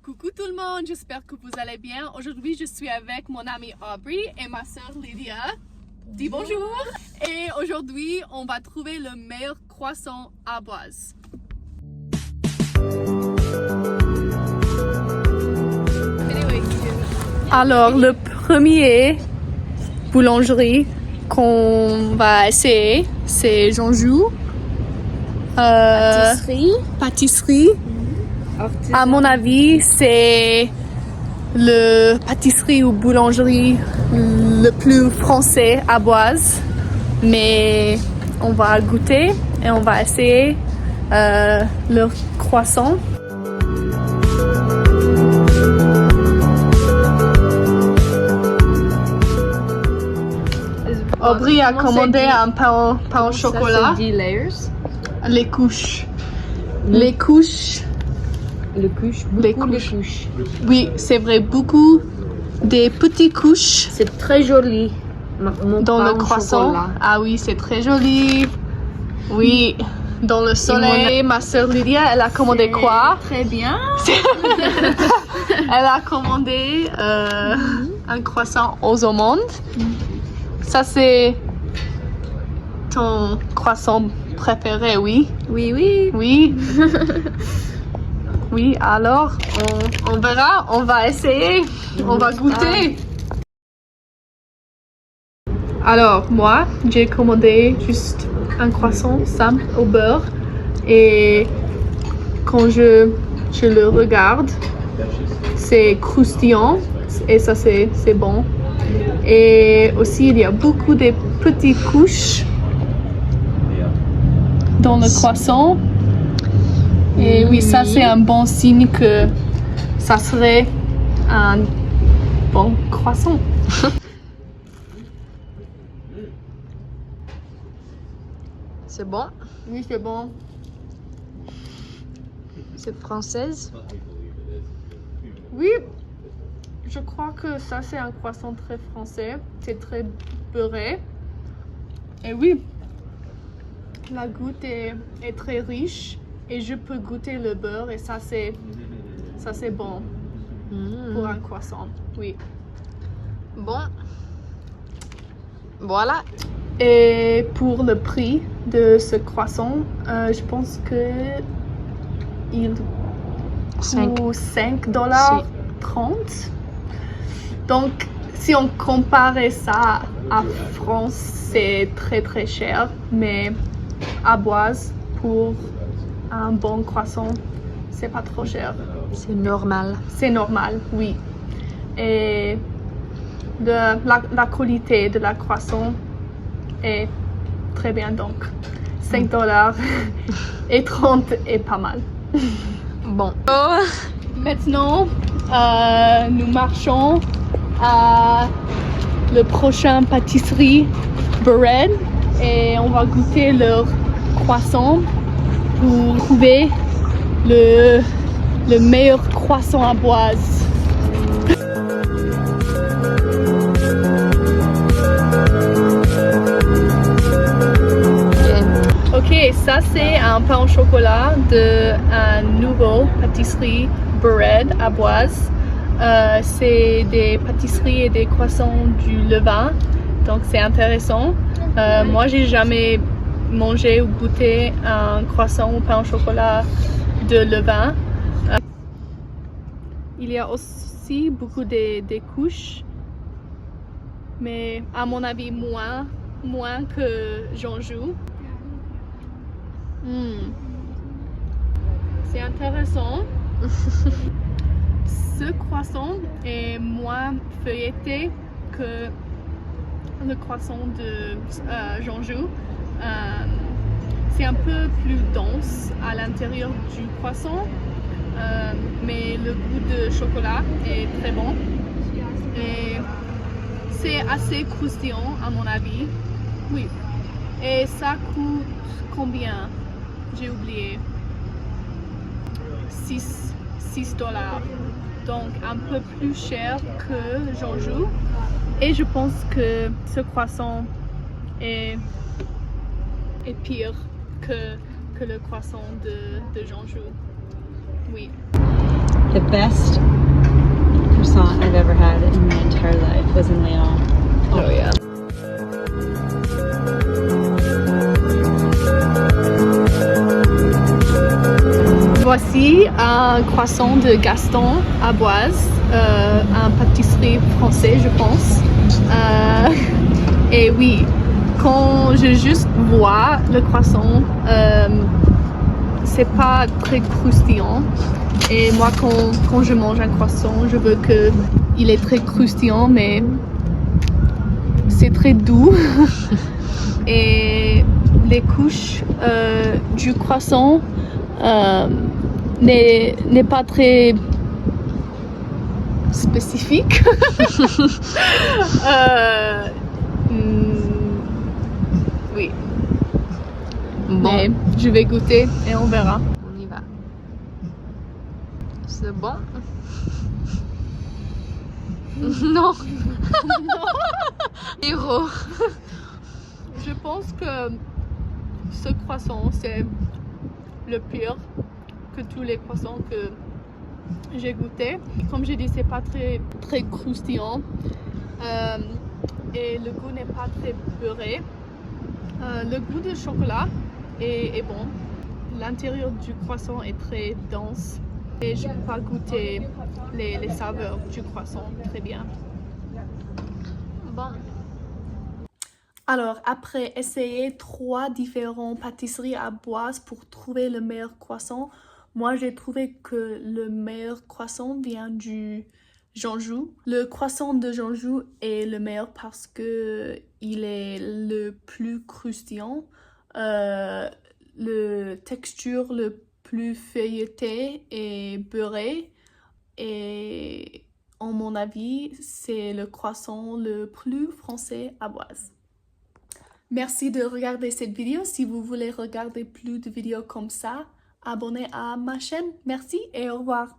Coucou tout le monde, j'espère que vous allez bien. Aujourd'hui, je suis avec mon amie Aubrey et ma sœur Lydia. Dis bonjour. Et aujourd'hui, on va trouver le meilleur croissant à Boise. Alors, le premier boulangerie qu'on va essayer, c'est Jean-Jou. Pâtisserie. À mon avis, c'est le pâtisserie ou boulangerie le plus français à Boise. Mais on va goûter et on va essayer leur croissant. Aubrey a commandé un pain au chocolat. 10 layers. Les couches. Les couches. Beaucoup de couches. Oui, c'est vrai, beaucoup des petites couches C'est très joli. dans le croissant. Chocolat. Ah oui, c'est très joli. Oui, dans le soleil. Ma sœur Lydia, elle a commandé quoi? Très bien. Elle a commandé un croissant aux amandes. Ça, c'est ton croissant préféré, oui? Oui, oui. Oui. Oui, alors on verra, on va essayer, on va goûter. Alors moi, j'ai commandé juste un croissant simple au beurre et quand je le regarde, c'est croustillant et ça c'est bon. Et aussi il y a beaucoup de petites couches dans le croissant. Et oui, ça c'est un bon signe que ça serait un bon croissant. C'est bon. Oui, c'est bon. C'est française. Oui, je crois que ça c'est un croissant très français. C'est très beurré. Et oui, la goutte est très riche. Et je peux goûter le beurre et ça c'est bon pour un croissant, oui. Bon. Voilà. Et pour le prix de ce croissant, je pense que il coûte $5.30. Donc si on compare ça à France, c'est très très cher, mais à Boise pour un bon croissant, c'est pas trop cher. C'est normal. C'est normal, oui. Et la qualité de la croissant est très bien, donc $5 et 30 est pas mal. Bon. Maintenant, nous marchons à le prochain pâtisserie Bread et on va goûter leur croissant pour trouver le meilleur croissant à Boise. Ok, ça c'est un pain au chocolat de un nouveau pâtisserie Bread à Boise. C'est des pâtisseries et des croissants du levain, donc c'est intéressant. Moi j'ai jamais manger ou goûter un croissant ou pain au chocolat de levain. Il y a aussi beaucoup de couches, mais à mon avis moins que Jean-Jou. C'est intéressant. Ce croissant est moins feuilleté que le croissant de Jean-Jou. C'est un peu plus dense à l'intérieur du croissant, mais le goût de chocolat est très bon et c'est assez croustillant à mon avis. Oui. Et ça coûte combien? J'ai oublié. $6. Donc un peu plus cher que Jean-Jou. Et je pense que ce croissant est pire que le croissant de Jean-Jou. Oui. The best croissant I've ever had in my entire life was in Lyon. Oh yeah. Voici un croissant de Gaston à Boise, un pâtisserie français, je pense. Et oui, quand je juste vois le croissant, c'est pas très croustillant. Et moi, quand je mange un croissant, je veux qu'il est très croustillant, mais c'est très doux. Et les couches du croissant n'est pas très spécifique. Oui. Bon, Mais je vais goûter et on verra. on y va. C'est bon? Non. Héros. Je pense que ce croissant, c'est le pire que tous les croissants que j'ai goûté. Comme j'ai dit, c'est pas très croustillant et le goût n'est pas très beurré. Le goût de chocolat est bon. L'intérieur du croissant est très dense et je peux pas goûter les saveurs du croissant très bien. Bon. Alors, après essayer 3 différentes pâtisseries à Boise pour trouver le meilleur croissant, moi j'ai trouvé que le meilleur croissant vient du Jeanjou. Le croissant de Jeanjou est le meilleur parce que il est le plus croustillant, le texture le plus feuilleté et beurré. Et en mon avis, c'est le croissant le plus français à Boise. Merci de regarder cette vidéo. Si vous voulez regarder plus de vidéos comme ça, abonnez à ma chaîne. Merci et au revoir.